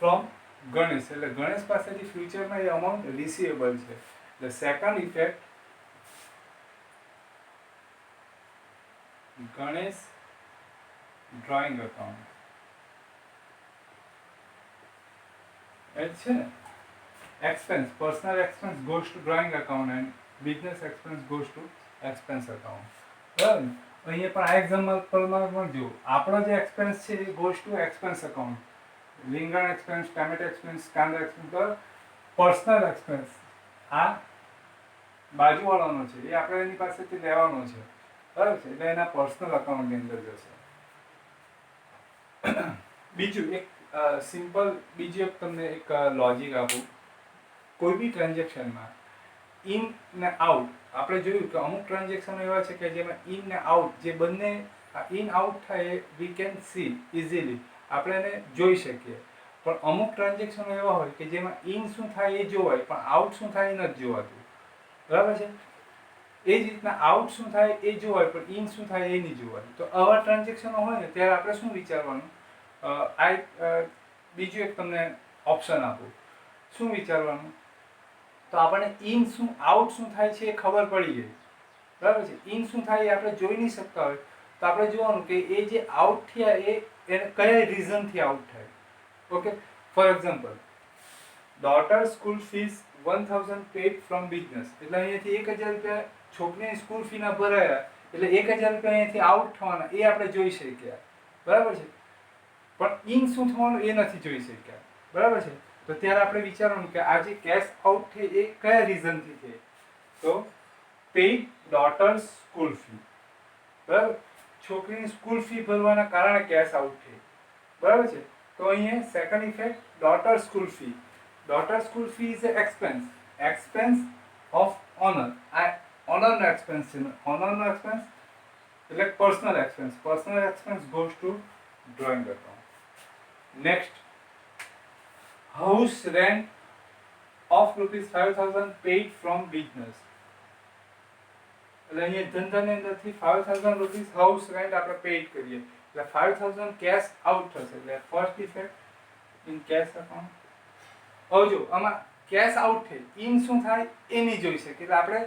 from Ganesh, એટલે ગણેશ પાસેથી ફ્યુચરમાં એ અમાઉન્ટ રિસીવેબલ છે. The second effect, Ganesh drawing account એ છે ને, expense, personal expense goes to drawing account and business expense goes to expense account, બરાબર ને. અહીંયા પણ આ એક્ઝામ્પલમાં પણ જો આપણો જે એક્સપેન્સ છે એ goes to expense account, રીંગણ એક્સપેન્સ, ટામેટા એક્સપેન્સ, કાંદા એક્સપેન્સ, બરાબર. પર્સનલ એક્સપેન્સ આ બાજુવાળાનો છે, એ આપણે એની પાસેથી લેવાનો છે, બરાબર છે, એટલે એના પર્સનલ અકાઉન્ટની અંદર જશે. બીજું એક સિમ્પલ, બીજું એક તમને એક લોજિક આપું. કોઈ બી ટ્રાન્ઝેક્શનમાં ઇન ને આઉટ, આપણે જોયું કે અમુક ટ્રાન્ઝેક્શન એવા છે કે જેમાં ઇન ને આઉટ, જે બંને ઇન આઉટ થાય એ વી કેન સી ઇઝીલી, આપણે એને જોઈ શકીએ. પણ અમુક ટ્રાન્ઝેક્શન એવા હોય કે જેમાં ઇન શું થાય એ જોવાય પણ આઉટ શું થાય એ નથી જોવાતું, બરાબર છે. એ જ રીતના આઉટ શું થાય એ જોવાય પણ ઇન શું થાય એ નહીં જોવાય. તો આવા ટ્રાન્ઝેક્શનો હોય ને ત્યારે આપણે શું વિચારવાનું? બીજું એક તમને ઓપ્શન આપું. શું વિચારવાનું? તો આપણને ઇન શું, આઉટ શું થાય છે એ ખબર પડી ગઈ, બરાબર છે. ઇન શું થાય એ આપણે જોઈ નહીં શકતા હોય તો આપણે જોવાનું કે એ જે આઉટ થયા એ કયા રીઝનથી આઉટ થાય. Okay, for example, daughter school fees 1000 paid from business, એટલે અહીંયાથી 1000 રૂપિયા છોકરીની સ્કૂલ ફીના ભરાયા, એટલે 1000 રૂપિયા અહીંયાથી આઉટ થવાના એ આપણે જોઈ શક્યા, બરાબર છે. પણ ઇન શું થવાનું એ નથી જોઈ શક્યા, બરાબર છે. તો ત્યારે આપણે વિચારવાનું કે આ જે કેશ આઉટ છે એ કયા રીઝનથી છે? તો પેઇડ ડોટર સ્કૂલ ફી, બરાબર, છોકરીની સ્કૂલ ફી ભરવાના કારણે કેશ આઉટ છે, બરાબર છે. તો અહીંયા second effect, daughter school fee. Daughter school fee is a expense of owner. આ ઓનરનો એક્સપેન્સ છે, ઓનરનો એક્સપેન્સ એટલે personal expense goes to drawing account. Next, house rent of rupees 5,000 paid from business. એટલે અહીંયા ધંધાની અંદરથી 5,000 રૂપીસ હાઉસ રેન્ટ આપણે પેડ કરીએ એટલે 5,000 કેશ આઉટ થશે એટલે first effect in cash account. હવે જો આમાં કેશ આઉટ થઈ ઇન શું થાય એ નહીં જોઈ શકે એટલે આપણે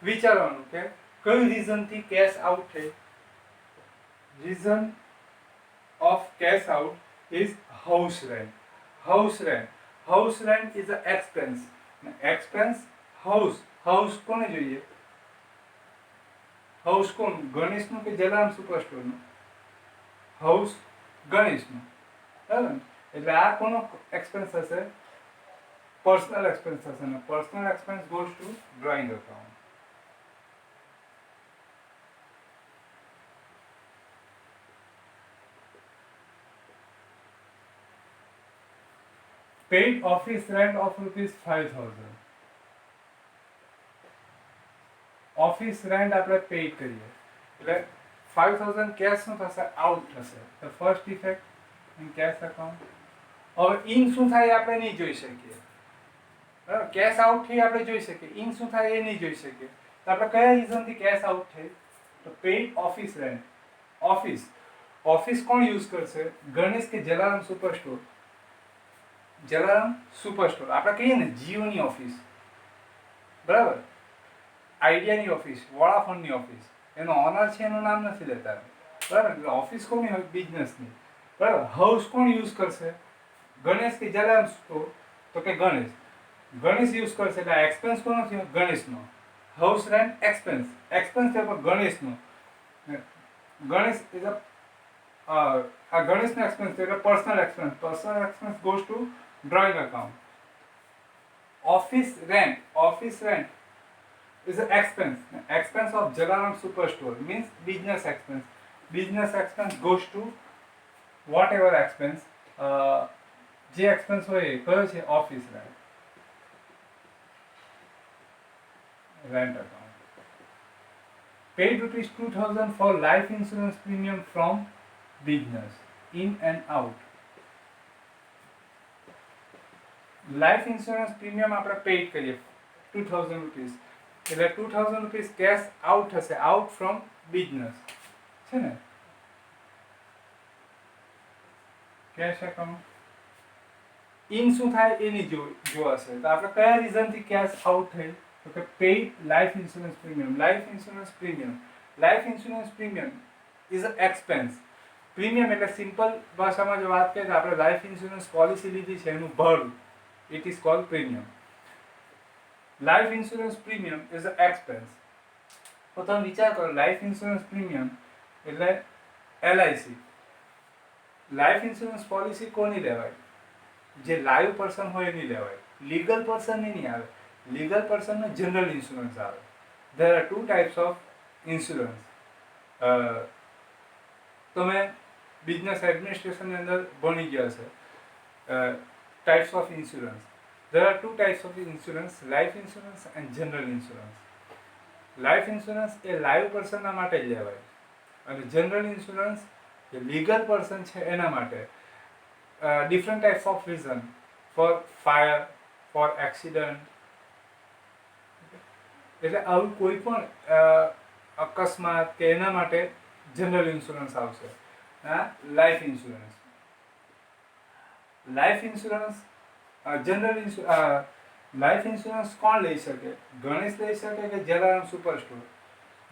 વિચારવાનું કે કઈ રીઝનથી કેશ આઉટ થઈ. Reason of cash out is house rent. House rent. House rent is an expense. Expense house. House કોને જોઈએ? House કોણ? ગણેશનું કે જલારામ સુપરસ્ટોરનું? House ગણેશનું. બરાબર ને? એટલે આ કોનો એક્સપેન્સ હશે? પર્સનલ એક્સપેન્સ હશે ને personal expense goes to drawing account. Paid office rent of rupees 5,000. Office rent આપણે પેડ કરીએ એટલે 5,000 કેશ શું થશે આઉટ થશે તો first effect in cash account. હવે ઇન શું થાય આપણે નહીં જોઈ શકીએ બરાબર. કેશ આઉટ થઈ આપણે જોઈ શકીએ ઇન શું થાય એ નહીં જોઈ શકીએ તો આપણે કયા રીઝનથી કેશ આઉટ થઈ તો paid office rent. Office office કોણ યુઝ કરશે? ગણેશ કે જલારામ સુપરસ્ટોર? જલારામ સુપરસ્ટોર. આપણે કહીએ ને જીઓની ઓફિસ બરાબર, આઈડિયાની ઓફિસ, વોડાફોનની ઓફિસ, એનો ઓનર છે એનું નામ નથી લેતા બરાબર. એટલે ઓફિસ કોની હોય? બિઝનેસની બરાબર. હાઉસ કોણ યુઝ કરશે? ગણેશ કે જલારામ સ્ટોર? તો કે ગણેશ. ગણેશ યુઝ કરશે એટલે એક્સપેન્સ કોનો થયો? ગણેશનો. House rent expense. એક્સપેન્સ થયો પણ ગણેશનો. ગણેશ ઇઝ આ ગણેશનો એક્સપેન્સ થયો એટલે personal expense. Personal expense goes two drawing account. Office rent. Office rent is an expense. Expense of Jalaram Superstore means business expense. Business expense goes to whatever expense. જે expense હોય એ કયો છે? Office rent. Rent account. Paid rupees 2,000 for life insurance premium from business. In and out. Life insurance premium આપણે pad કરીએ 2,000 rupees એટલે 2,000 rupees cache out થશે out from business છે ને કેશ એકાઉન્ટ. ઇન શું થાય એ નહીં જોવાશે તો આપણે કયા રીઝનથી કેશ આઉટ થઈ તો કે paid life insurance premium. Life insurance premium. Life insurance premium is a expense. Premium એટલે સિમ્પલ ભાષામાં જો વાત કરીએ તો આપણે લાઈફ ઇન્સ્યોરન્સ પોલિસી લીધી છે એનું ભાડું. It is called premium. Life insurance premium is an expense. તો તમે વિચાર કરો લાઈફ ઇન્સ્યોરન્સ પ્રીમિયમ એટલે LIC. લાઈફ ઇન્સ્યોરન્સ પોલિસી કોની લેવાય? જે લાઈવ પર્સન હોય એની લેવાય. લીગલ પર્સન નહીં આવે. લીગલ પર્સનનો જનરલ ઇન્સ્યોરન્સ આવે. There are two types of insurance. તમે બિઝનેસ એડમિનિસ્ટ્રેશનની અંદર ભણી ગયા છે. Types of insurance. There are two types of insurance, life insurance and general insurance. Life insurance એ લાઈવ પર્સનના માટે જ લેવાય અને જનરલ ઇન્સ્યોરન્સ જે લીગલ પર્સન છે એના માટે. Different types of reason for fire, for accident. એટલે આવું કોઈ પણ અકસ્માત કે એના માટે જનરલ ઇન્સ્યોરન્સ આવશે. Life insurance. Life insurance general life insurance કોણ લઈ શકે? ગણેશ લઈ શકે કે Jalaram superstore?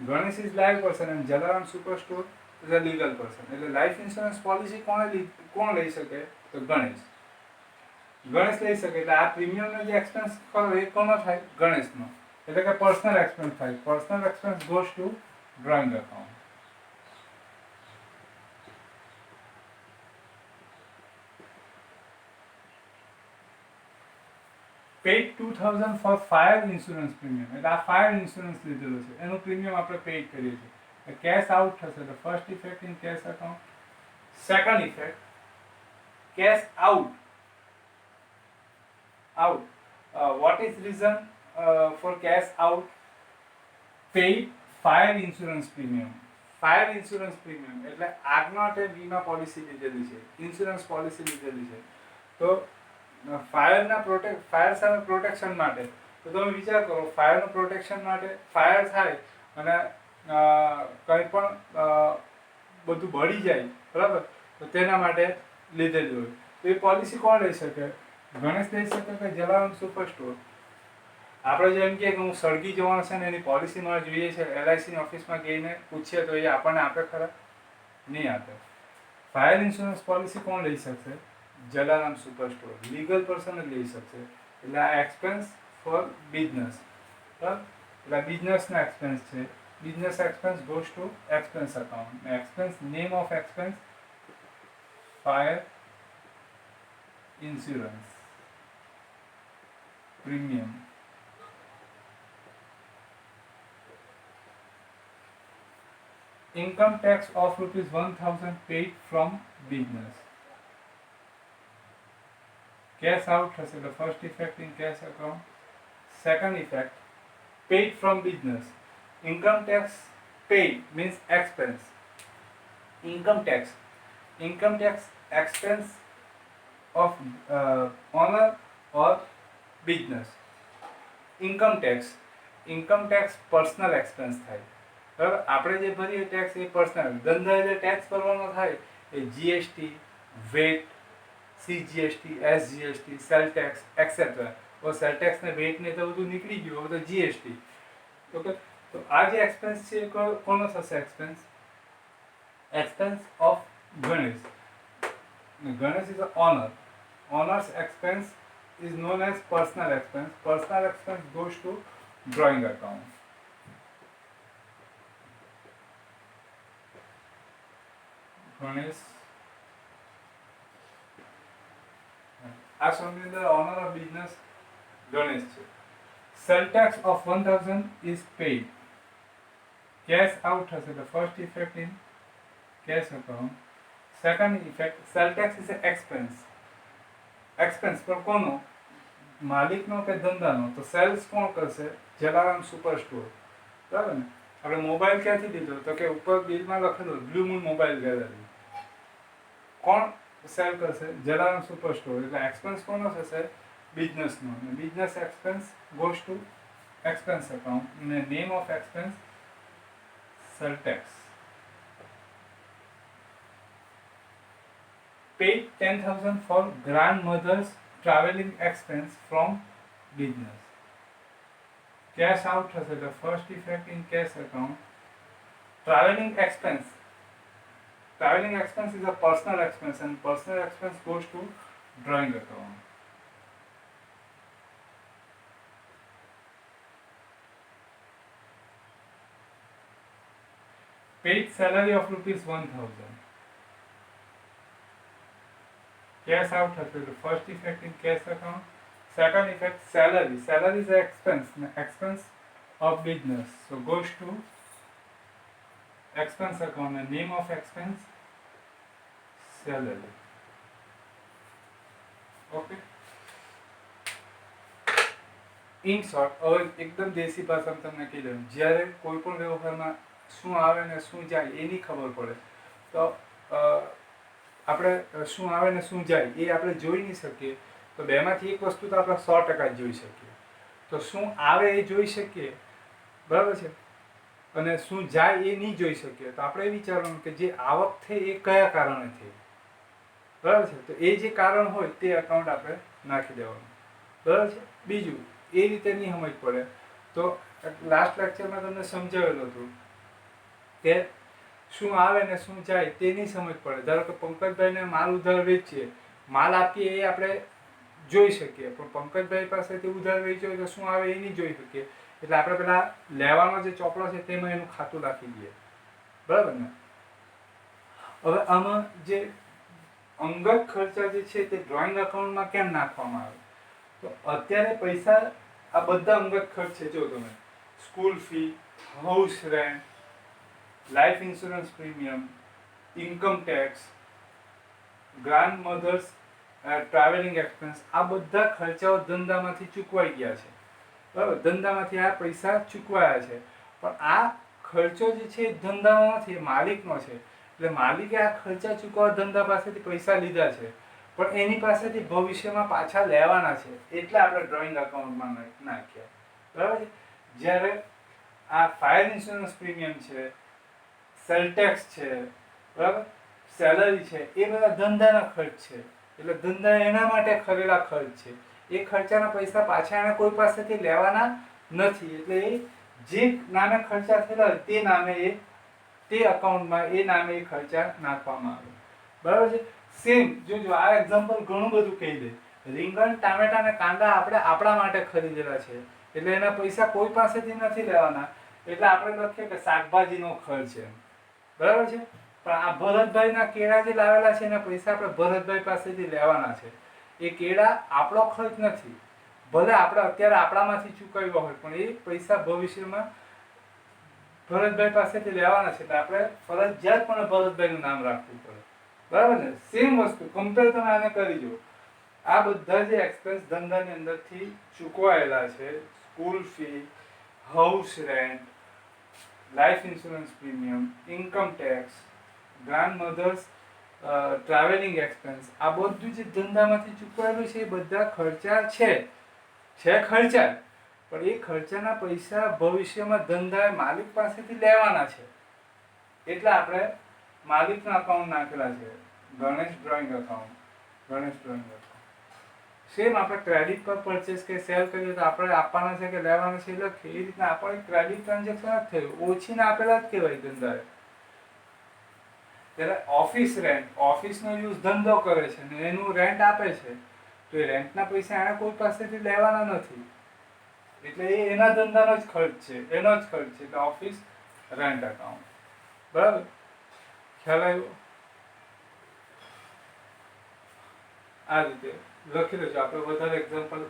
Ganesh is live person and Jalaram superstore is a legal person. એટલે લાઈફ ઇન્સ્યોરન્સ પોલિસી કોણ લઈ શકે? તો ગણેશ. ગણેશ લઈ શકે એટલે આ પ્રીમિયમનો જે એક્સપેન્સ કરો એ કોનો થાય? ગણેશનો. એટલે કે પર્સનલ એક્સપેન્સ થાય. Personal expense goes to drawing account. Paid 2,000 for fire insurance premium એટલે આ ફાયર ઇન્સ્યોરન્સ લીધેલું છે એનું પ્રીમિયમ આપણે પેડ કરીએ છીએ. કેશ આઉટ થશે તો first effect in cash account. Second effect cash out. What is reason for cash out? Paid fire insurance premium. Fire insurance premium એટલે આગના માટે વીમા પોલિસી લીધેલી છે, ઇન્સ્યોરન્સ પોલિસી લીધેલી છે. તો ફાયર સામે પ્રોટેક્શન માટે, તો તમે વિચાર કરો ફાયરનું પ્રોટેક્શન માટે ફાયર થાય અને કંઈ પણ બધું બળી જાય, બરાબર, તો તેના માટે લીધેલી હોય. તો એ પોલિસી કોણ લઈ શકે? ગણેશ લઈ શકે કે જલારામ સુપર સ્ટોર? આપણે જેમ કે હું સળગી જવાનું છે ને એની પોલિસી મારે જોઈએ છે, LICની ઓફિસમાં જઈને પૂછીએ તો એ આપણને આપે ખરા? નહીં આપે. ફાયર ઇન્સ્યોરન્સ પોલિસી કોણ લઈ શકશે? Jalaram super store. Legal person જ લઈ શકશે. એટલે આ એક્સપેન્સ ફોર બિઝનેસ, બરાબર, એટલે બિઝનેસના એક્સપેન્સ છે. Business expense goes to expense account. Expense, name of expense fire insurance premium. Income tax of ₹1,000 paid from business. Cash out થશે, the first effect in cash account. Second effect, paid from business. Income tax paid means expense. Income tax expense of owner or business. Income tax personal expense થાય, બરાબર. આપણે જે ભરીએ tax એ personal. ધંધા જે tax ભરવાનો થાય એ GST, VAT, CGST, SGST, sale tax etcetera. તો સેલ ટેક્સ ને વેટ ને તો બધું નીકળી ગયું, હવે તો GST. ઓકે, તો આ જે એક્સપેન્સ છે એ કોનો થશે? Expense of Ganesh. Ganesh is a owner. Owners expense is known as personal expense. Personal expense goes to drawing account. Ganesh. આ સમની અંદર ઓનર ઓફ બિઝનેસ ગણેશ છે. Cell tax of 1000 is paid. Cash out થશે, the first effect in cash account. Second effect, sell tax is an expense. Expense પર કોનો? માલિકનો કે ધંધાનો? તો cells કોણ કરશે? જલારામ સુપર સ્ટોર, બરાબર ને. આપણે મોબાઈલ ક્યાંથી લીધો? તો કે ઉપર બિલમાં લખેલું બ્લુ મૂન મોબાઈલ ગેલેરી. કોણ સેલ કરશે? Jalaram super store. એટલે એક્સપેન્સ કોનો થશે? બિઝનેસનો. Business expense goes to expense account. અને name of expense sale tax. Paid 10,000 for grandmother's traveling expense from business. Cash out થશે, the first effect in cash account. Traveling expense is a personal expense and personal expense goes to drawing account. Paid salary of ₹1,000. Cash out થશે, the first effect in cash account. Second effect, salary. Salary is an expense of business, so goes to expense account. The name of expense, salary. Okay. In short, હવે એકદમ દેશી ભાષામાં તમને કહી દઉં, જ્યારે કોઈ પણ વ્યવહારમાં શું આવે ને શું જાય એની ખબર પડે તો આપણે શું આવે ને શું જાય એ આપણે જોઈ નહીં શકીએ. તો બેમાંથી એક વસ્તુ તો આપણે 100% જોઈ શકીએ. તો શું આવે એ જોઈ શકીએ, બરાબર છે, અને શું જાય એ નહીં જોઈ શકીએ. તો આપણે એ વિચારવાનું કે જે આવક થઈ એ કયા કારણે થઈ, બરાબર છે. તો એ જે કારણ હોય તે અકાઉન્ટ આપણે નાખી દેવાનું, બરાબર છે. બીજું એ રીતે નહીં સમજ પડે તો લાસ્ટ લેક્ચરમાં તમને સમજાવેલું હતું કે શું આવે ને શું જાય તે નહીં સમજ પડે. ધારો કે પંકજભાઈને માલ ઉધાર વેચીએ, માલ આપીએ એ આપણે જોઈ શકીએ, પણ પંકજભાઈ પાસેથી ઉધાર વેચ્યો હોય તો શું આવે એ નહીં જોઈ શકીએ. એટલે આપણે પેલા લેવાનો જે ચોપડો છે તેમાં એનું ખાતું રાખી દઈએ, બરાબર ને. હવે આમાં જે અંગત ખર્ચા જે છે તે ડ્રોઈંગ અકાઉન્ટમાં કેમ નાખવામાં આવે? તો અત્યારે પૈસા આ બધા અંગત ખર્ચ છે. જો તમે school fee, house rent, life insurance premium, income tax, grandmother's travelling expense, આ બધા ખર્ચાઓ ધંધામાંથી ચૂકવાઈ ગયા છે, બરાબર. ધંધામાંથી આ પૈસા ચૂકવાયા છે, પણ આ ખર્ચો જે છે ધંધાનો નથી, માલિકનો છે. એટલે માલિકે આ ખર્ચા ચૂકવવા ધંધા પાસેથી પૈસા લીધા છે, પણ એની પાસેથી ભવિષ્યમાં પાછા લેવાના છે, એટલે આપણે ડ્રોઈંગ અકાઉન્ટમાં નાખ્યા. બરાબર છે. જ્યારે આ ફાયર ઇન્સ્યોરન્સ પ્રીમિયમ છે, સેલ ટેક્સ છે, બરાબર, સેલરી છે, એ બધા ધંધાના ખર્ચ છે. એટલે ધંધા એના માટે કરેલા ખર્ચ છે. એ ખર્ચાના પૈસા પાછા એને કોઈ પાસેથી લેવાના નથી. એટલે એ જે નામે ખર્ચા થયેલા હોય તે નામે તે અકાઉન્ટમાં એ નામે એ ખર્ચા નાખવામાં આવે. બરાબર છે. સેમ જોજો, આ એક્ઝામ્પલ ઘણું બધું કહી દે. રીંગણ, ટામેટા અને કાંદા આપણે આપણા માટે ખરીદેલા છે, એટલે એના પૈસા કોઈ પાસેથી નથી લેવાના. એટલે આપણે લખીએ કે શાકભાજીનો ખર્ચ છે. બરાબર છે. પણ આ ભરતભાઈના કેળા જે લાવેલા છે એના પૈસા આપણે ભરતભાઈ પાસેથી લેવાના છે. એ કેળા આપણો ખર્ચ નથી. ભલે આપણે અત્યારે આપણામાંથી ચૂકવ્યો હોય, પણ એ પૈસા ભવિષ્યમાં ભરતભાઈ પાસેથી લેવાના છે. એટલે આપણે ફરજિયાત પણ ભરતભાઈનું નામ રાખવું પડે. બરાબર ને? સેમ વસ્તુ કમ્પેર તમે આને કરી જો. આ બધા જે એક્સપેન્સ ધંધાની અંદરથી ચૂકવાયેલા છે, school fee, house rent, life insurance premium, income tax, grandmother's travelling expense, આ બધું જે ધંધામાંથી ચૂકવાયેલું છે એ બધા ખર્ચા છે ખર્ચા. પણ એ ખર્ચાના પૈસા ભવિષ્યમાં ધંધા માલિક પાસેથી લેવાના છે. એટલે આપણે માલિકના અકાઉન્ટ નાખેલા છે, Ganesh drawing account. Ganesh drawing account same આપણે ક્રેડિટ પર પરચેસ કે સેલ કરીએ તો આપણે આપવાના છે કે લેવાના છે, એટલે એ રીતના આપણે ક્રેડિટ ટ્રાન્ઝેક્શન જ થયું, ઓછીના આપેલા જ કહેવાય ધંધાએ. ત્યારે ઓફિસ રેન્ટ, ઓફિસનો યુઝ ધંધો કરે છે ને એનું રેન્ટ આપે છે, તો એ રેન્ટના પૈસા એને કોઈ પાસેથી લેવાના નથી. એટલે એ એના ધંધાનો જ ખર્ચ છે, એનો જ ખર્ચ છે, એટલે ઓફિસ રેન્ટ અકાઉન્ટ. બરાબર? ખ્યાલ આવ્યો? આ રીતે લખી લેજો. આપણે વધારે એક્ઝામ્પલ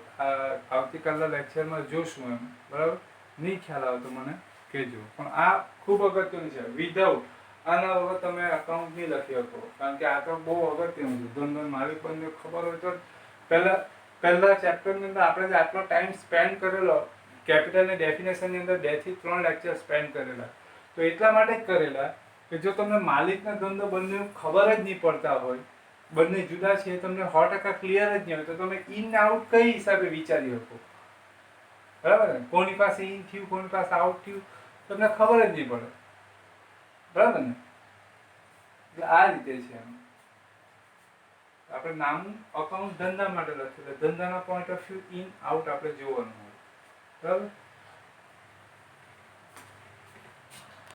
આવતીકાલના લેક્ચરમાં જોશું એમ. બરાબર? નહીં ખ્યાલ આવે તો મને કહેજો. પણ આ ખૂબ અગત્યનું છે. વિધાઉટ આના વગર તમે અકાઉન્ટ નહીં લખી શકો, કારણ કે આ તો બહુ અગત્યનું છે. ધંધો માલિક બંને ખબર હોય તો પહેલા ચેપ્ટરની અંદર આપણે જે આટલો ટાઈમ સ્પેન્ડ કરેલો કેપિટલની ડેફિનેશનની અંદર 2 થી 3 લેક્ચર સ્પેન્ડ કરેલા, તો એટલા માટે જ કરેલા કે જો તમને માલિકનો ધંધો બંને ખબર જ નહીં પડતા હોય, બંને જુદા છે એ તમને 100% ક્લિયર જ નહીં હોય, તો તમે ઇન આઉટ કઈ હિસાબે વિચારી શકો. બરાબર ને? કોની પાસે ઇન થયું, કોની પાસે આઉટ થયું, તમને ખબર જ નહીં પડે. બરાબર ને? એટલે આ રીતે છે એમ. આપણે નામનું અકાઉન્ટ ધંધા માટે લખેલું, ધંધાના point of view in out આપણે જોવાનું હોય. બરાબર?